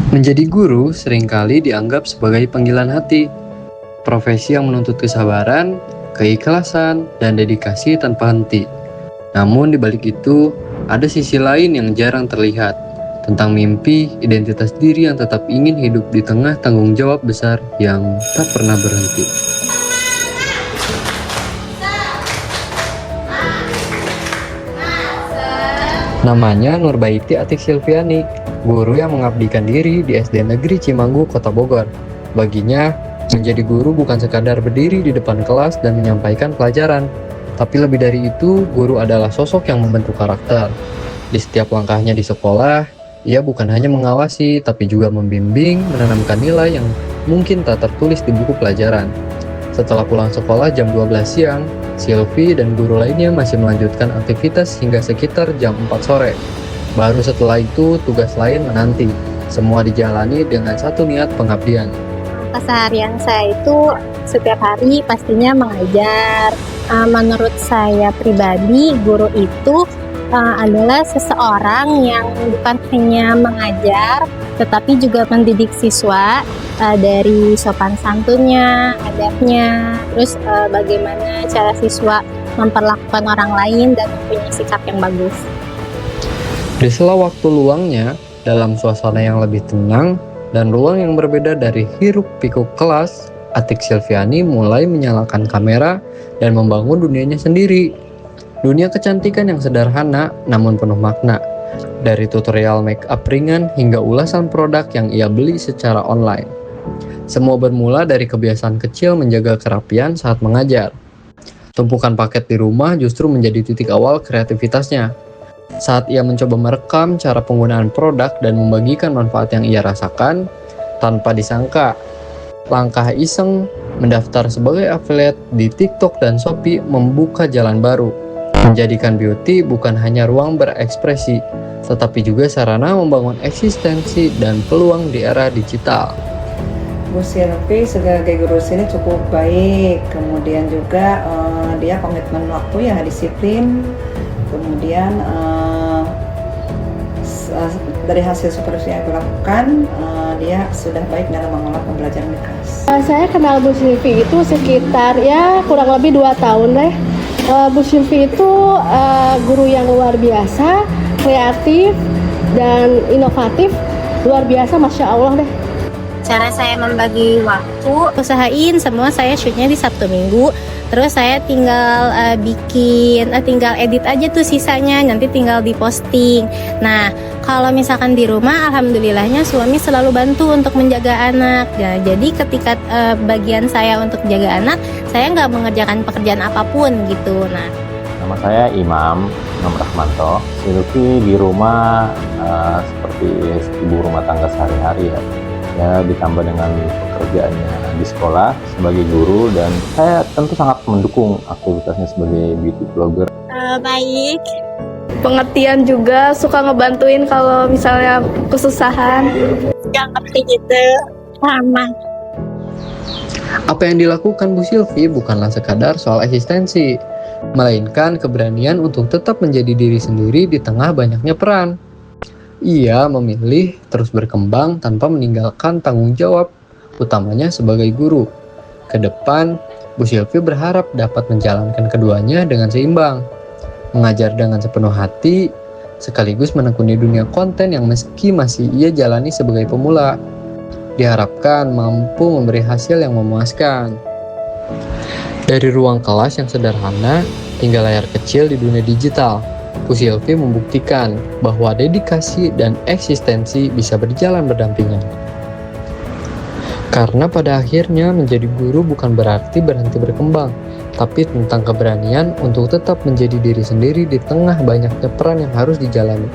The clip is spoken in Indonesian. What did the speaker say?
Menjadi guru seringkali dianggap sebagai panggilan hati, profesi yang menuntut kesabaran, keikhlasan, dan dedikasi tanpa henti. Namun di balik itu, ada sisi lain yang jarang terlihat, tentang mimpi, identitas diri yang tetap ingin hidup di tengah tanggung jawab besar yang tak pernah berhenti. Namanya Nurbaiti Atik Silviani, guru yang mengabdikan diri di SD Negeri Cimanggu, Kota Bogor. Baginya, menjadi guru bukan sekadar berdiri di depan kelas dan menyampaikan pelajaran, tapi lebih dari itu, guru adalah sosok yang membentuk karakter. Di setiap langkahnya di sekolah, ia bukan hanya mengawasi, tapi juga membimbing, menanamkan nilai yang mungkin tak tertulis di buku pelajaran. Setelah pulang sekolah jam 12 siang, Silvi dan guru lainnya masih melanjutkan aktivitas hingga sekitar jam 4 sore. Baru setelah itu, tugas lain menanti. Semua dijalani dengan satu niat pengabdian. Keseharian saya itu setiap hari pastinya mengajar. Menurut saya pribadi, guru itu adalah seseorang yang bukan hanya mengajar, tetapi juga mendidik siswa dari sopan santunnya, adabnya, terus bagaimana cara siswa memperlakukan orang lain dan mempunyai sikap yang bagus. Di sela waktu luangnya, dalam suasana yang lebih tenang dan ruang yang berbeda dari hiruk-pikuk kelas, Atik Silviani mulai menyalakan kamera dan membangun dunianya sendiri. Dunia kecantikan yang sederhana namun penuh makna. Dari tutorial make up ringan hingga ulasan produk yang ia beli secara online. Semua bermula dari kebiasaan kecil menjaga kerapian saat mengajar. Tumpukan paket di rumah justru menjadi titik awal kreativitasnya. Saat ia mencoba merekam cara penggunaan produk dan membagikan manfaat yang ia rasakan, tanpa disangka, langkah iseng mendaftar sebagai affiliate di TikTok dan Shopee membuka jalan baru. Menjadikan beauty bukan hanya ruang berekspresi, tetapi juga sarana membangun eksistensi dan peluang di era digital. Bu Silvi sebagai guru sini cukup baik, kemudian juga dia komitmen waktu yang disiplin, kemudian dari hasil supervisi yang dilakukan, dia sudah baik dalam mengolah pembelajaran di kelas. Saya kenal Bu Silvi itu sekitar kurang lebih 2 tahun deh. Bu Silvi itu guru yang luar biasa, kreatif dan inovatif, luar biasa, Masya Allah deh. Cara saya membagi waktu, usahain semua saya shootnya di Sabtu Minggu. Terus saya tinggal tinggal edit aja tuh sisanya, nanti tinggal diposting. Nah, kalau misalkan di rumah, alhamdulillahnya suami selalu bantu untuk menjaga anak. Nah, jadi ketika bagian saya untuk jaga anak, saya nggak mengerjakan pekerjaan apapun gitu. Nah, nama saya Imam Rahmanto. Silvi di rumah seperti ibu rumah tangga sehari-hari ya, ditambah dengan pekerjaannya di sekolah sebagai guru, dan saya tentu sangat mendukung aktivitasnya sebagai beauty blogger. Baik, pengertian juga, suka ngebantuin kalau misalnya kesusahan. nggak ngerti gitu, sama. Apa yang dilakukan Bu Silvi bukanlah sekadar soal eksistensi, melainkan keberanian untuk tetap menjadi diri sendiri di tengah banyaknya peran. Ia memilih terus berkembang tanpa meninggalkan tanggung jawab utamanya sebagai guru. Ke depan, Bu Silvi berharap dapat menjalankan keduanya dengan seimbang, mengajar dengan sepenuh hati, sekaligus menekuni dunia konten yang meski masih ia jalani sebagai pemula. Diharapkan mampu memberi hasil yang memuaskan. Dari ruang kelas yang sederhana hingga layar kecil di dunia digital, Bu Silvi membuktikan bahwa dedikasi dan eksistensi bisa berjalan berdampingan. Karena pada akhirnya menjadi guru bukan berarti berhenti berkembang, tapi tentang keberanian untuk tetap menjadi diri sendiri di tengah banyaknya peran yang harus dijalani.